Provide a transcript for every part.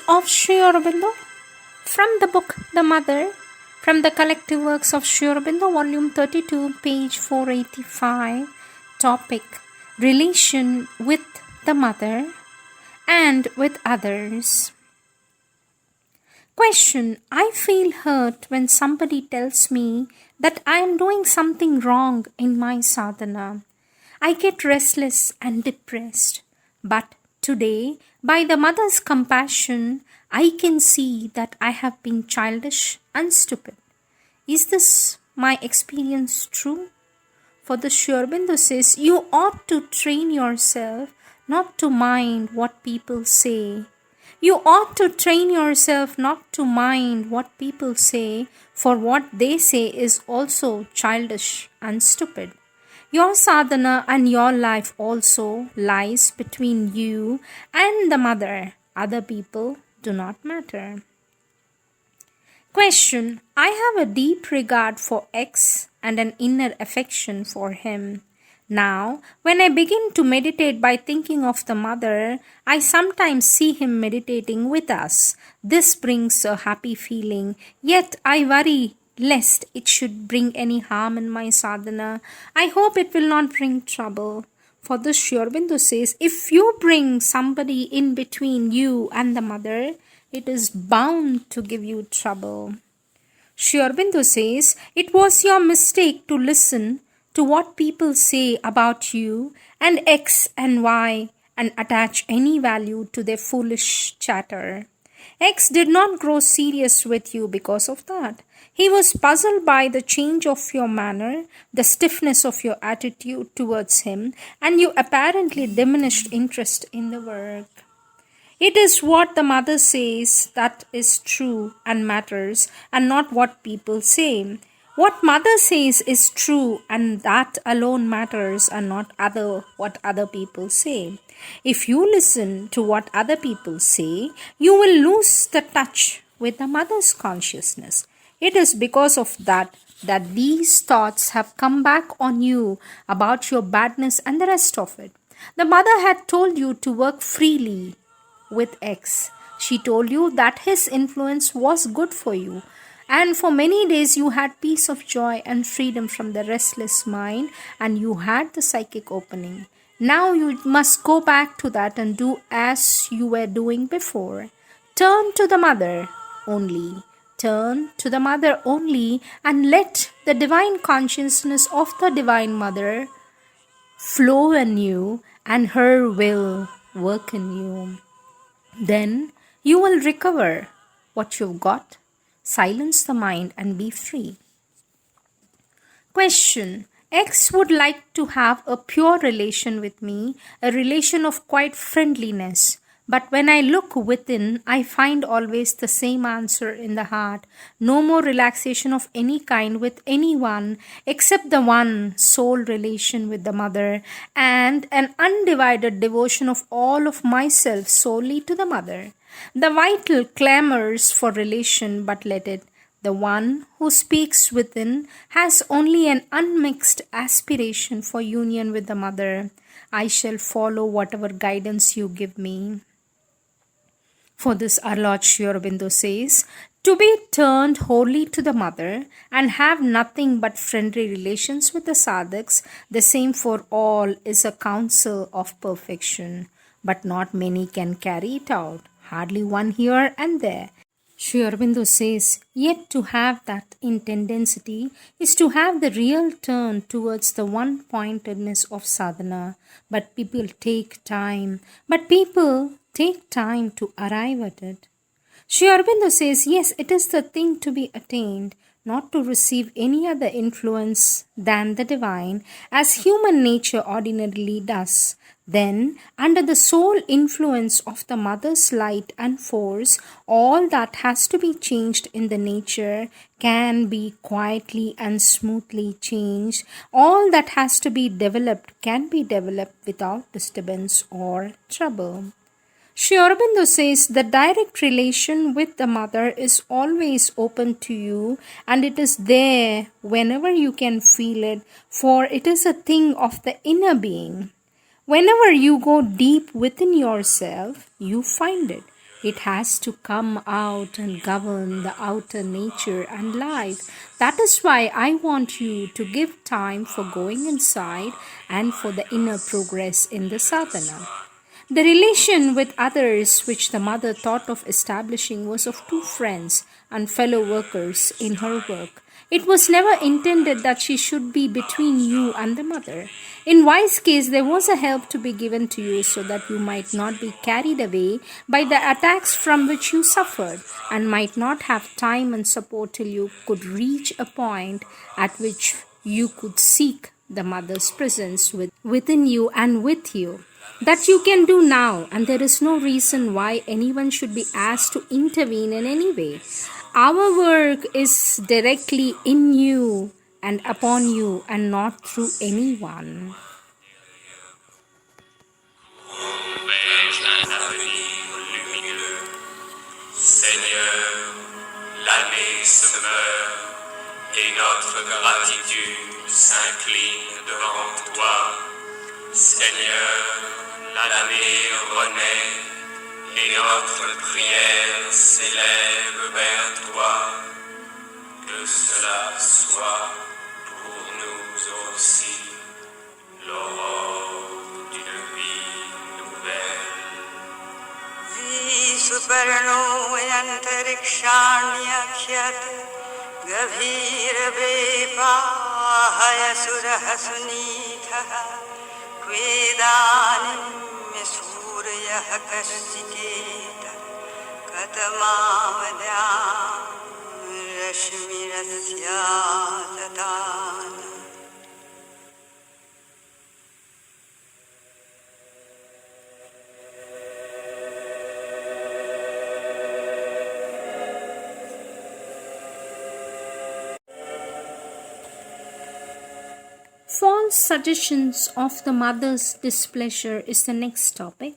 of Sri Aurobindo from the book The Mother, from the collective works of Sri Aurobindo, volume 32, page 485, topic Relation with the Mother and with others. Question: I feel hurt when somebody tells me that I am doing something wrong in my sadhana. I get restless and depressed. But today, by the mother's compassion, I can see that I have been childish and stupid. Is this my experience true? For the Sri Aurobindo says, you ought to train yourself not to mind what people say. You ought to train yourself not to mind what people say, for what they say is also childish and stupid. Your sadhana and your life also lies between you and the mother. Other people do not matter. Question: I have a deep regard for X and an inner affection for him. Now, when I begin to meditate by thinking of the mother, I sometimes see him meditating with us. This brings a happy feeling, yet I worry lest it should bring any harm in my sadhana. I hope it will not bring trouble. For this Sri Aurobindo says, if you bring somebody in between you and the mother, it is bound to give you trouble. Sri Aurobindo says, it was your mistake to listen to what people say about you and X and Y and attach any value to their foolish chatter. X did not grow serious with you because of that. He was puzzled by the change of your manner, the stiffness of your attitude towards him, and you apparently diminished interest in the work. It is what the mother says that is true and matters, and not what people say. What mother says is true, and that alone matters, and not what other people say. If you listen to what other people say, you will lose the touch with the mother's consciousness. It is because of that these thoughts have come back on you about your badness and the rest of it. The mother had told you to work freely with X. She told you that his influence was good for you, and for many days you had peace of joy and freedom from the restless mind, and you had the psychic opening. Now you must go back to that and do as you were doing before. Turn to the mother only. Turn to the mother only, and let the divine consciousness of the divine mother flow in you, and her will work in you. Then you will recover what you've got, silence the mind, and be free. Question: X would like to have a pure relation with me, a relation of quite friendliness. But when I look within, I find always the same answer in the heart. No more relaxation of any kind with anyone except the one soul relation with the mother, and an undivided devotion of all of myself solely to the mother. The vital clamors for relation, but let it. The one who speaks within has only an unmixed aspiration for union with the mother. I shall follow whatever guidance you give me. For this, our Lord Sri Aurobindo says, to be turned wholly to the mother and have nothing but friendly relations with the sadhaks, the same for all, is a counsel of perfection. But not many can carry it out, hardly one here and there. Sri Aurobindo says, yet to have that intensity is to have the real turn towards the one-pointedness of sadhana. But people take time to arrive at it. Sri Aurobindo says, yes, it is the thing to be attained, not to receive any other influence than the divine, as human nature ordinarily does. Then, under the sole influence of the mother's light and force, all that has to be changed in the nature can be quietly and smoothly changed. All that has to be developed can be developed without disturbance or trouble. Sri Aurobindo says the direct relation with the mother is always open to you, and it is there whenever you can feel it, for it is a thing of the inner being. Whenever you go deep within yourself, you find it. It has to come out and govern the outer nature and life. That is why I want you to give time for going inside and for the inner progress in the sadhana. The relation with others which the mother thought of establishing was of two friends and fellow workers in her work. It was never intended that she should be between you and the mother. In wise case, there was a help to be given to you so that you might not be carried away by the attacks from which you suffered and might not have time and support till you could reach a point at which you could seek the mother's presence within you and with you. That you can do now, and there is no reason why anyone should be asked to intervene in any way. Our work is directly in you and upon you and not through anyone. Ouvert un avenir lumineux. Seigneur, l'année se meurt et notre gratitude s'incline devant toi. Seigneur, l'année renaît et notre prière s'élève vers toi. Que cela soit pour nous aussi l'aurore d'une vie nouvelle. Superno in antarikshanyakhyat gavir vepahaya surah sunitha Vedanim suryah kasyita katamavyam rashmirasya tatana. False suggestions of the mother's displeasure is the next topic.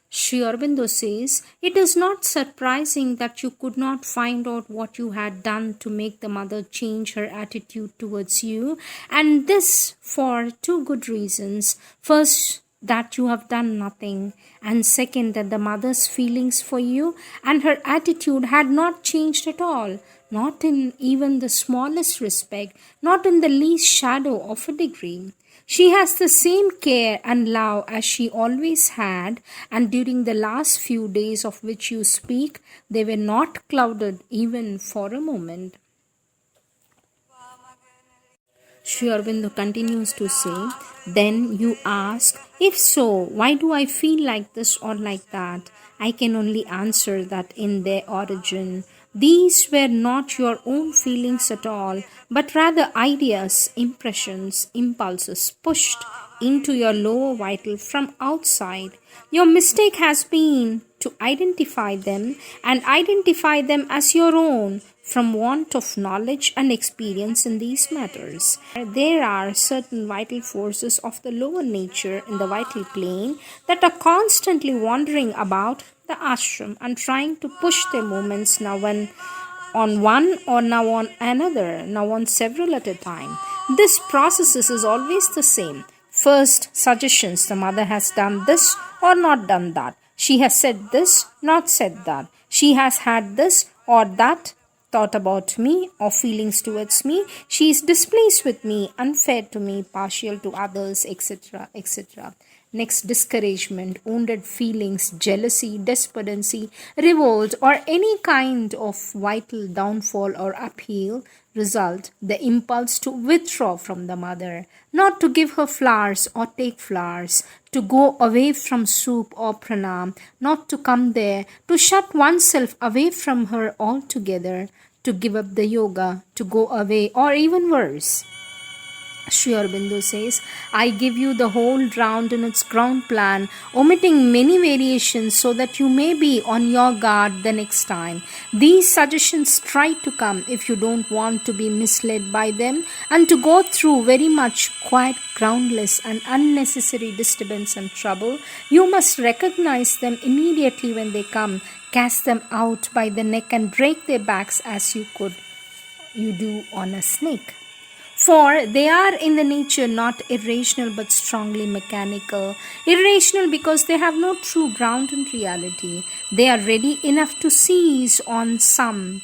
Sri Aurobindo says, it is not surprising that you could not find out what you had done to make the mother change her attitude towards you, and this for two good reasons. First, that you have done nothing, and second, that the mother's feelings for you and her attitude had not changed at all, not in even the smallest respect, not in the least shadow of a degree. She has the same care and love as she always had, and during the last few days of which you speak, they were not clouded even for a moment. Sri Aurobindo continues to say, then you ask, if so, why do I feel like this or like that? I can only answer that in their origin, these were not your own feelings at all, but rather ideas, impressions, impulses pushed into your lower vital from outside. Your mistake has been to identify them and identify them as your own from want of knowledge and experience in these matters. There are certain vital forces of the lower nature in the vital plane that are constantly wandering about the ashram and trying to push their movements now on one or now on another, now on several at a time. This process is always the same. First, suggestions. The mother has done this or not done that. She has said this, not said that. She has had this or that thought about me or feelings towards me. She is displeased with me, unfair to me, partial to others, etc., etc. Next, discouragement, wounded feelings, jealousy, despondency, revolt, or any kind of vital downfall or upheaval result, the impulse to withdraw from the mother, not to give her flowers or take flowers, to go away from soup or pranam, not to come there, to shut oneself away from her altogether, to give up the yoga, to go away, or even worse. Sri Aurobindo says, I give you the whole round in its ground plan, omitting many variations so that you may be on your guard the next time. These suggestions try to come if you don't want to be misled by them and to go through very much quite groundless and unnecessary disturbance and trouble. You must recognize them immediately when they come, cast them out by the neck and break their backs as you do on a snake. For they are in the nature not irrational but strongly mechanical. Irrational because they have no true ground in reality. They are ready enough to seize on some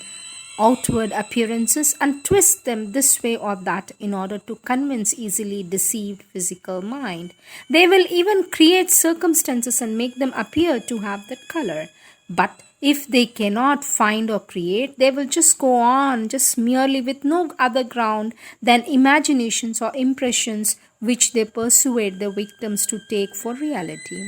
outward appearances and twist them this way or that in order to convince easily deceived physical mind. They will even create circumstances and make them appear to have that color. But if they cannot find or create, they will just go on just merely with no other ground than imaginations or impressions which they persuade the victims to take for reality.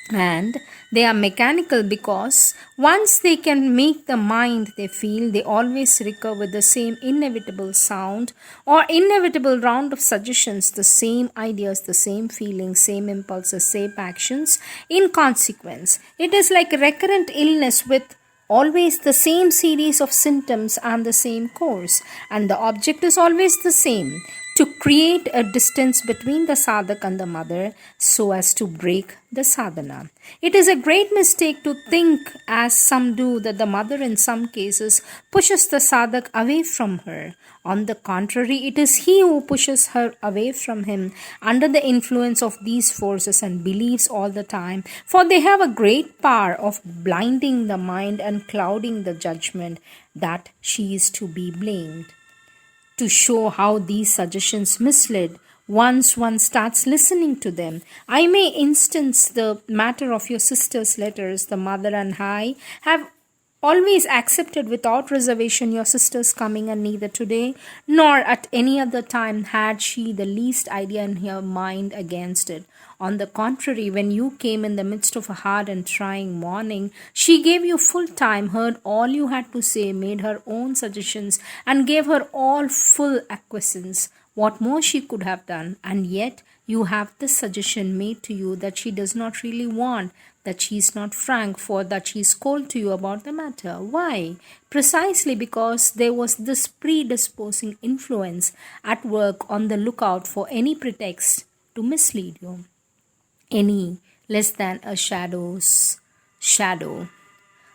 And they are mechanical because once they can make the mind they feel, they always recur with the same inevitable sound or inevitable round of suggestions, the same ideas, the same feelings, same impulses, same actions. In consequence, it is like a recurrent illness with always the same series of symptoms and the same course, and the object is always the same, to create a distance between the sadhak and the mother so as to break the sadhana. It is a great mistake to think, as some do, that the mother in some cases pushes the sadhak away from her. On the contrary, it is he who pushes her away from him under the influence of these forces and believes all the time, for they have a great power of blinding the mind and clouding the judgment, that she is to be blamed. To show how these suggestions mislead once one starts listening to them, I may instance the matter of your sister's letters. The mother and I have always accepted without reservation your sister's coming, and neither today nor at any other time had she the least idea in her mind against it. On the contrary, when you came in the midst of a hard and trying morning, she gave you full time, heard all you had to say, made her own suggestions, and gave her all full acquiescence. What more she could have done, and yet you have this suggestion made to you that she does not really want, that she is not frank, for that she is cold to you about the matter. Why? Precisely because there was this predisposing influence at work, on the lookout for any pretext to mislead you. Any less than a shadow's shadow.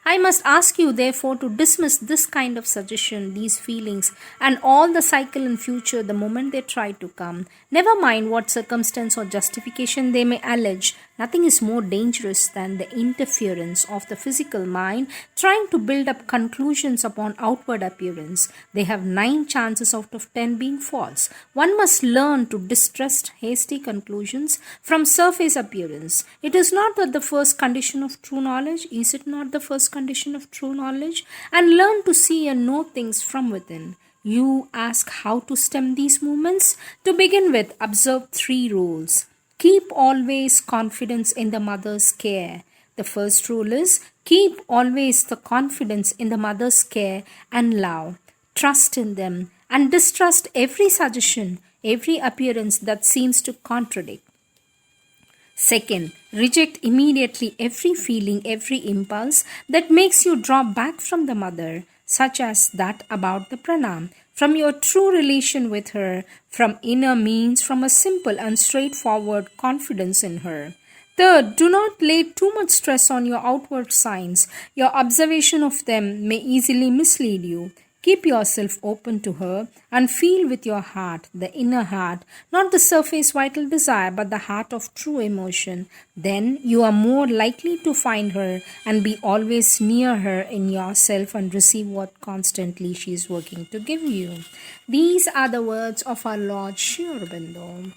I must ask you, therefore, to dismiss this kind of suggestion, these feelings, and all the cycle in future the moment they try to come. Never mind what circumstance or justification they may allege. Nothing is more dangerous than the interference of the physical mind trying to build up conclusions upon outward appearance. They have 9 chances out of 10 being false. One must learn to distrust hasty conclusions from surface appearance. It is not that the first condition of true knowledge? Is it not the first condition of true knowledge? And learn to see and know things from within. You ask how to stem these movements? To begin with, observe 3 rules. Keep always confidence in the mother's care. The first rule is keep always the confidence in the mother's care and love. Trust in them and distrust every suggestion, every appearance that seems to contradict. Second, reject immediately every feeling, every impulse that makes you draw back from the mother, such as that about the pranam, from your true relation with her, from inner means, from a simple and straightforward confidence in her. Third, do not lay too much stress on your outward signs. Your observation of them may easily mislead you. Keep yourself open to her and feel with your heart, the inner heart, not the surface vital desire, but the heart of true emotion. Then you are more likely to find her and be always near her in yourself and receive what constantly she is working to give you. These are the words of our Lord Sri Aurobindo.